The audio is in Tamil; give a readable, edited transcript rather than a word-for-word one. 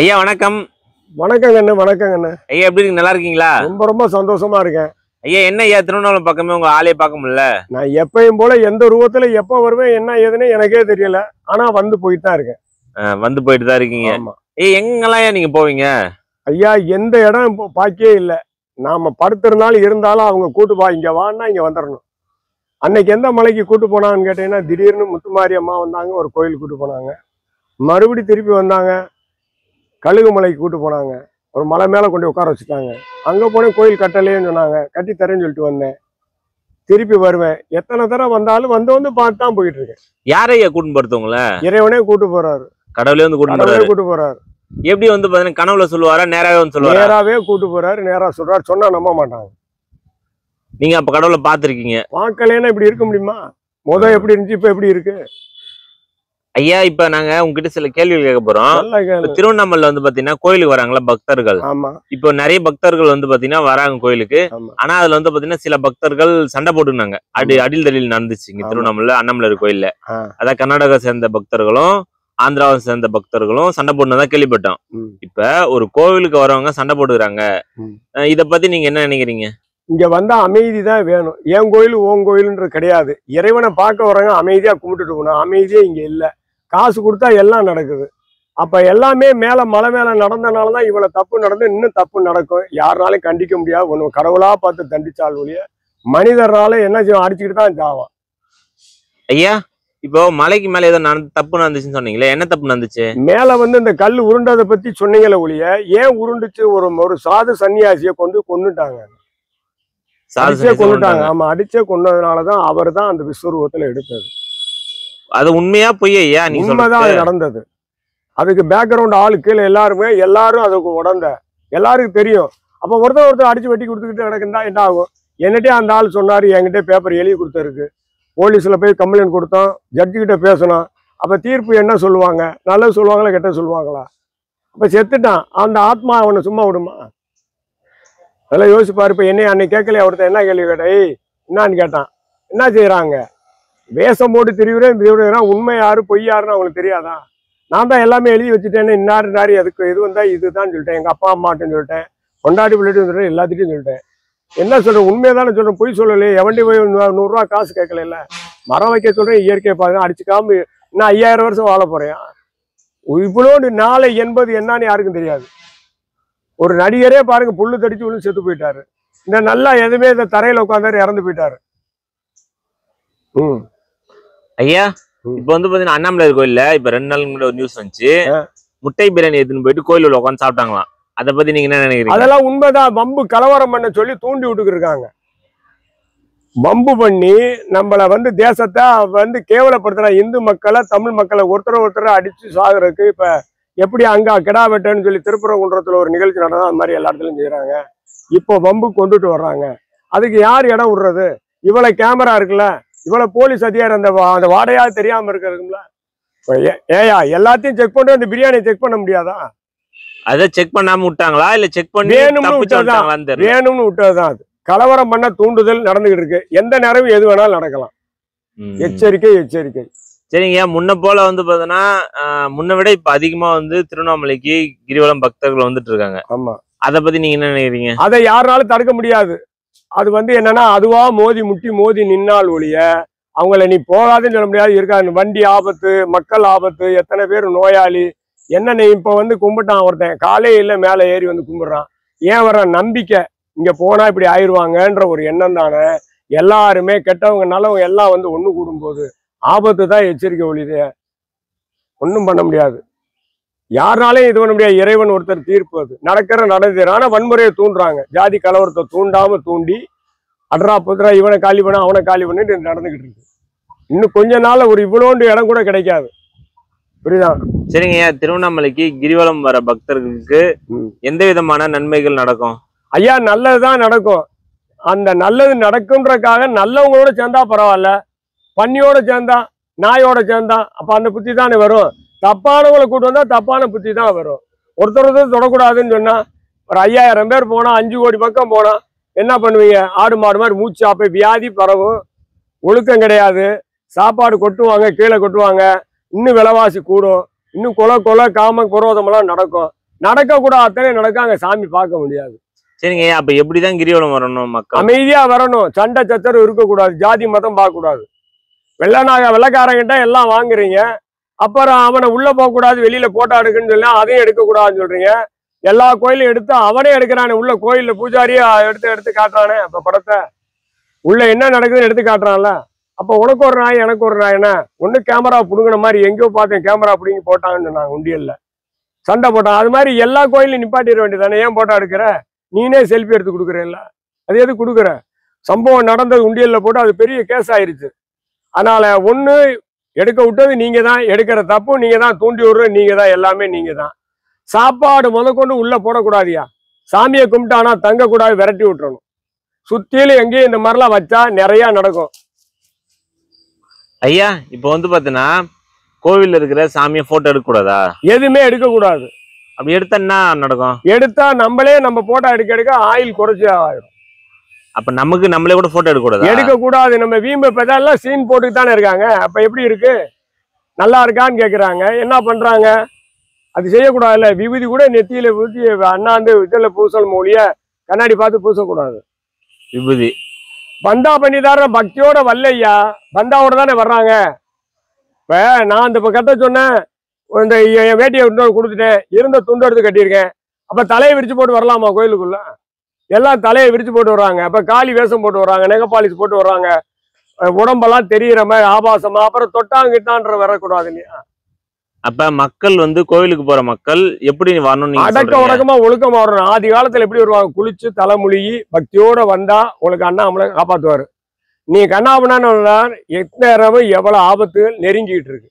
ஐயா வணக்கம். வணக்கங்க அண்ணே, வணக்கங்க அண்ணே. ஐயா எப்படி இருக்கீங்க? நல்லா இருக்கீங்களா? ரொம்ப ரொம்ப சந்தோஷமா இருக்கேன். ஐயா என்ன ஐயா திருவண்ணாமலை பக்கமே உங்க ஆளே பார்க்க முடியல? நான் எப்பயும் போல எந்த ரூபத்துல எப்ப வருவேன் என்ன ஏதுன்னு எனக்கே தெரியல. ஆனா வந்து போயிட்டு தான் இருக்கேன். வந்து போயிட்டு தான் இருக்கீங்க. ஆமா எங்கெல்லாம் ஐயா நீங்க போவீங்க? ஐயா, எந்த இடம் இப்போ பாக்கியே இல்லை. நாம படுத்திருந்தாலும் இருந்தாலும் அவங்க கூட்டு பா, இங்க வான்னா இங்க வந்துடணும். அன்னைக்கு எந்த மலைக்கு கூட்டு போனாங்கன்னு கேட்டீங்கன்னா, திடீர்னு முத்துமாரி அம்மா வந்தாங்க, ஒரு கோயில் கூட்டு போனாங்க. மறுபடி திருப்பி வந்தாங்க, கழுகு மலைக்கு கூட்டு போனாங்க. ஒரு மலை மேல கொண்டு உட்கார வச்சுட்டாங்க. அங்க போனேன், கோயில் கட்டலையேன்னு சொன்னாங்க. கட்டி தரேன்னு சொல்லிட்டு வந்தேன். திருப்பி வருவேன். எத்தனை தடவை வந்தாலும் வந்து வந்து பார்த்து தான் போயிட்டு இருக்கேன். யாரையா கூட்டு போறதுங்கள? இறைவனே கூட்டு போறாரு. கடவுளே வந்து கூட்டு போறாரு. கூட்டு போறாரு. எப்படி வந்து பாத்தீங்கன்னா கனவுல சொல்லுவாரா நேராவே வந்து சொல்லுவாரா? நேராவே கூட்டு போறாரு, நேரா சொல்றாரு. சொன்னா நம்ப மாட்டாங்க. நீங்க அப்ப கடவுளை பாத்துருக்கீங்க? பார்க்கலன்னா இப்படி இருக்க முடியுமா? எப்படி இருந்துச்சு, இப்ப எப்படி இருக்கு? ஐயா இப்ப நாங்க உங்ககிட்ட சில கேள்விகள் கேட்க போறோம். திருவண்ணாமலை வந்து பாத்தீங்கன்னா கோயிலுக்கு வராங்களா பக்தர்கள்? ஆமா. இப்போ நிறைய பக்தர்கள் வந்து பாத்தீங்கன்னா வராங்க கோயிலுக்கு. ஆனா அதுல வந்து பாத்தீங்கன்னா சில பக்தர்கள் சண்டை போட்டுனாங்க. அடில் தடியில் நடந்துச்சு இங்க திருவண்ணாமலை அண்ணாமலை கோயில்ல. அதான் கர்நாடகா சேர்ந்த பக்தர்களும் ஆந்திராவை சேர்ந்த பக்தர்களும் சண்டை போட்டுனதா கேள்விப்பட்டோம். இப்ப ஒரு கோவிலுக்கு வரவங்க சண்டை போட்டுக்கிறாங்க. இத பத்தி நீங்க என்ன நினைக்கிறீங்க? இங்க வந்தா அமைதி தான் வேணும். என் கோயில் உன் கோயிலுன்றது கிடையாது. இறைவனை பார்க்க வரவங்க அமைதியா கும்பிட்டுட்டு போகணும். அமைதியே இங்க இல்ல. காசு கொடுத்தா எல்லாம் நடக்குது. அப்ப எல்லாமே மேல மலை மேல நடந்தனாலதான் இவ்வளவு தப்பு நடந்து, இன்னும் தப்பு நடக்கும். யாருனாலும் கண்டிக்க முடியாது. ஒண்ணு கடவுளா பார்த்து தண்டிச்சால் ஒழிய மனிதர்னால என்ன செய்வோம், அடிச்சுக்கிட்டு தான் ஜாவான். ஐயா இப்போ மலைக்கு மேல ஏதோ தப்பு நடந்துச்சுன்னு சொன்னீங்களே, என்ன தப்பு நடந்துச்சு? மேல வந்து இந்த கல் உருண்டதை பத்தி சொன்னீங்களே ஒழிய, ஏன் உருண்டுச்சு? ஒரு சாது சன்னியாசியை கொண்டுட்டாங்க. அடிச்சே கொண்டுட்டாங்க. ஆமா, அடிச்சே கொண்டதுனாலதான் அவர் தான் அந்த விஸ்வரூபத்துல எடுத்தது. அது உண்மையா பொய்யா? உண்மைதான் அது நடந்தது. அதுக்கு பேக்ரவுண்ட் ஆளு கீழே எல்லாரும் அதுக்கு உடந்த எல்லாருக்கும் தெரியும். அப்ப ஒருத்தர் அடிச்சு வெட்டி கொடுத்துக்கிட்டு கிடக்குன்னா என்ன ஆகும்? என்னட்டே அந்த ஆள் சொன்னாரு, என்கிட்ட பேப்பர் எழுதி கொடுத்துருக்கு. போலீஸ்ல போய் கம்ப்ளைண்ட் கொடுத்தோம், ஜட்ஜு கிட்ட பேசணும். அப்ப தீர்ப்பு என்ன சொல்லுவாங்க? நல்லது சொல்லுவாங்களா, கெட்ட சொல்லுவாங்களா? அப்ப செத்துட்டான். அந்த ஆத்மா அவனை சும்மா விடுமா? அதெல்லாம் யோசிப்பாரு. இப்ப என்னை அன்னைக்கு கேட்கலையே, ஒருத்தர் என்ன கேள்வி கேட்டா, என்னான்னு கேட்டான். என்ன செய்யறாங்க? வேஷம் போட்டு திரிவுறேன். உண்மை யாரு பொய் யாருன்னு அவங்களுக்கு தெரியாதா? நான் தான் எல்லாமே எழுதி வச்சுட்டேன்னு. இன்னாரு எதுக்கு எது வந்தா இதுதான் சொல்லிட்டேன். எங்க அப்பா அம்மாட்டுன்னு சொல்லிட்டேன், கொண்டாடி பிள்ளைட்டு சொல்லிட்டேன், எல்லாத்திட்டையும் சொல்லிட்டேன். என்ன சொல்றேன்? உண்மையதானே சொல்றேன், பொய் சொல்லலையே. எவண்டி போய் 100 ரூபா காசு கேட்கல. மரம் வைக்க சொல்றேன், இயற்கையை பாருங்க, அடிச்சுக்காம இன்னும் 5000 வருஷம் வாழ போறேன். இவ்வளோண்டு நாளை என்பது என்னன்னு யாருக்கும் தெரியாது. ஒரு நடிகரே பாருங்க, புல்லு தடிச்சு விழுந்து செத்து போயிட்டாரு. இந்த நல்லா எதுவுமே இந்த தரையில உட்காந்தாரு, இறந்து போயிட்டாரு. ஐயா இப்ப வந்து பாத்தீங்கன்னா அண்ணாமலை கோயில்ல இப்ப 2 நாள் முன்னாடி ஒரு நியூஸ் வந்துச்சு. முட்டை பிரியாணி எடுத்துன்னு போயிட்டு கோயிலுள்ள உட்காந்து சாப்பிட்டாங்களாம். அதை பத்தி நீங்க என்ன நினைக்கிறீங்க? அதெல்லாம் உண்மைதான். வம்பு கலவரம் பண்ண சொல்லி தூண்டி விட்டுக்கு இருக்காங்க. வம்பு பண்ணி நம்மள வந்து தேசத்தை வந்து கேவலப்படுத்துற இந்து மக்களை, தமிழ் மக்களை ஒருத்தரை அடிச்சு சாகுறதுக்கு. இப்ப எப்படி அங்க கிடா வெட்டன்னு சொல்லி திருப்பரங்குன்றத்துல ஒரு நிகழ்ச்சி நடந்தா அது மாதிரி எல்லா இடத்துலயும் செய்யறாங்க. இப்போ வம்பு கொண்டுட்டு வர்றாங்க. அதுக்கு யார் இடம் விடுறது? இவ்வளவு கேமரா இருக்குல்ல, இவ்வளவு போலீஸ் அதிகாரி அந்த வாடையா தெரியாம இருக்குங்களா? ஏயா எல்லாத்தையும் செக் பண்ணி அந்த பிரியாணியை செக் பண்ண முடியாதா? அதை செக் பண்ணாம விட்டாங்களா இல்ல செக் பண்ணி வேணும்னு விட்டதுதான். அது கலவரம் பண்ண தூண்டுதல் நடந்துகிட்டு இருக்கு. எந்த நேரமும் எது வேணாலும் நடக்கலாம். எச்சரிக்கை. சரிங்க. முன்ன போல வந்து பாத்தீங்கன்னா முன்ன விட இப்ப அதிகமா வந்து திருவண்ணாமலைக்கு கிரிவலம் பக்தர்கள் வந்துட்டு இருக்காங்க. ஆமா. அதை பத்தி நீங்க என்ன நினைக்கிறீங்க? அதை யாருனாலும் தடுக்க முடியாது. அது வந்து என்னன்னா, அதுவா முட்டி மோதி நின்னால் ஒழிய அவங்கள நீ போகாதுன்னு சொல்ல முடியாது. இருக்காது. வண்டி ஆபத்து, மக்கள் ஆபத்து, எத்தனை பேர் நோயாளி. என்ன நீ இப்ப வந்து கும்பிட்டான் ஒருத்தன், காலையில மேல ஏறி வந்து கும்பிடுறான். ஏன் வர நம்பிக்கை, இங்க போனா இப்படி ஆயிடுவாங்கன்ற ஒரு எண்ணம் தானே. எல்லாருமே கெட்டவங்க நல்லவங்க எல்லாம் வந்து ஒண்ணு கூடும்போது ஆபத்து தான் எச்சரிக்கை ஒழிது. ஒன்றும் பண்ண முடியாது. யாருனாலையும் இது பண்ண முடியாது. இறைவன் ஒருத்தர் தீர்ப்பு. அது நடக்குது. ஆனா வன்முறையை தூண்டுறாங்க. ஜாதி கலவரத்தை தூண்டாம தூண்டி அட்ரா புதுரா இவனை காலி பண்ண அவனை காலி பண்ணிட்டு நடந்துகிட்டு இருக்கு. இன்னும் கொஞ்ச நாள் ஒரு இவ்வளோண்டு இடம் கூட கிடைக்காது. புரியுதா? சரிங்க. திருவண்ணாமலைக்கு கிரிவலம் வர பக்தர்களுக்கு எந்த விதமான நன்மைகள் நடக்கும்? ஐயா, நல்லதுதான் நடக்கும். அந்த நல்லது நடக்கும்ன்றக்காக நல்லவங்களோட சேர்ந்தா பரவாயில்ல, பன்னியோட சேர்ந்தா, நாயோட சேர்ந்தா அப்ப அந்த புத்தி தானே வரும். தப்பானவங்களை கூட்டு வந்தா தப்பான புத்தி தான் வரும். ஒருத்தர் தொடக்கூடாதுன்னு சொன்னா, ஒரு 5000 பேர் போனா, 5 கோடி பக்கம் போனா என்ன பண்ணுவீங்க? ஆடு மாடு மாதிரி மூச்சு அப்ப வியாதி பரவும். ஒழுக்கம் கிடையாது. சாப்பாடு கொட்டுவாங்க, கீழே கொட்டுவாங்க. இன்னும் விலைவாசி கூடும். இன்னும் கொலை காம குரோதமெல்லாம் நடக்கும். நடக்க கூட அத்தனை நடக்க அங்க சாமி பார்க்க முடியாது. சரிங்க, அப்ப எப்படிதான் கிரிவலம் வரணும் மக்கள்? அமைதியா வரணும், சண்டை சச்சரவு இருக்கக்கூடாது, ஜாதி மதம் பார்க்க கூடாது. வெள்ளக்காரங்கிட்ட எல்லாம் வாங்குறீங்க, அப்புறம் அவனை உள்ள போக கூடாது, வெளியில போட்டோ எடுக்குன்னு சொல்லி அதையும் எடுக்க கூடாதுன்னு சொல்றீங்க. எல்லா கோயிலும் எடுத்து அவனே எடுக்கிறானே, உள்ள கோயில்ல பூஜாரியே எடுத்து காட்டுறானே. அப்ப படத்தை உள்ள என்ன நடக்குதுன்னு எடுத்து காட்டுறான்ல. அப்ப உனக்கு ஒரு நாய் எனக்கு ஒரு நாய், என்ன ஒண்ணு கேமரா புடுங்கின மாதிரி எங்கேயோ பார்த்தேன், கேமரா பிடிங்கி போட்டாங்கன்னு சொன்னாங்க, உண்டியல்ல சண்டை போட்டான். அது மாதிரி எல்லா கோயிலையும் நிப்பாட்டிட வேண்டியதானே, ஏன் போட்டோ எடுக்கிற? நீனே செல்ஃபி எடுத்து கொடுக்குறேல்ல, அது எது கொடுக்குற? சம்பவம் நடந்தது உண்டியல்ல போட்டு அது பெரிய கேஸ் ஆயிருச்சு. அதனால ஒண்ணு எடுக்க விட்டது நீங்க தான், எடுக்கிற தப்பு நீங்க தான், தூண்டி விடுறது நீங்க தான், எல்லாமே நீங்க தான். சாப்பாடு முதற்கொண்டு உள்ள போடக்கூடாதியா, சாமியை கும்பிட்டானா தங்க கூடாது, விரட்டி விட்டுறணும். சுத்தியிலும் எங்கேயும் இந்த மாதிரிலாம் வச்சா நிறைய நடக்கும். ஐயா, இப்ப வந்து பாத்தீங்கன்னா கோவில்ல இருக்கிற சாமியை போட்டோ எடுக்க கூடாதா? எதுவுமே எடுக்க கூடாது. அப்படி எடுத்தா என்ன நடக்கும்? எடுத்தா நம்ம போட்டோ எடுக்க ஆயில் குறைச்சி ஆயிடும். அப்ப நம்மளே கூட போட்டோ எடுக்க கூடாது? எடுக்க கூடாது. நம்ம வீம்பு பெதாலாம் சீன் போட்டுக்கு தானே இருக்காங்க. அப்ப எப்படி இருக்கு, நல்லா இருக்கான்னு கேக்குறாங்க, என்ன பண்றாங்க? அது செய்யக்கூடாதுல்ல. விபூதி கூட நெத்தியில ஊற்றி அண்ணாந்து இதுல பூசல் மொழிய கண்ணாடி பார்த்து பூசக்கூடாது. விபூதி பந்தா பண்ணிதார பக்தியோட வரலையா, பந்தாவோட தானே வர்றாங்க. இப்ப நான் இந்த கட்ட சொன்னேன், இந்த என் வேட்டியை கொடுத்துட்டேன், இருந்த துண்டு எடுத்து கட்டியிருக்கேன். அப்ப தலையை விரிச்சு போட்டு வரலாமா கோயிலுக்குள்ள? எல்லாம் தலையை விரிச்சு போட்டு வர்றாங்க. அப்ப காளி வேஷம் போட்டு வர்றாங்க, நெகப்பாலிஸ் போட்டு வர்றாங்க, உடம்பெல்லாம் தெரிகிற மாதிரி ஆபாசமா. அப்புறம் தொட்டாங்கிட்டான்ற வரக்கூடாது இல்லையா? அப்ப மக்கள் வந்து கோயிலுக்கு போற மக்கள் எப்படி வரணும்? அடக்க உடக்கமா ஒழுக்கமா வரணும். ஆதி காலத்துல எப்படி வருவாங்க? குளிச்சு தலைமுழுகி பக்தியோட வந்தா உங்களுக்கு அண்ணாமலை காப்பாத்துவாரு. நீ கண்ணாபண்ணான்னு எத்தனை எவ்வளவு ஆபத்துகள் நெருங்கிட்டு இருக்கு.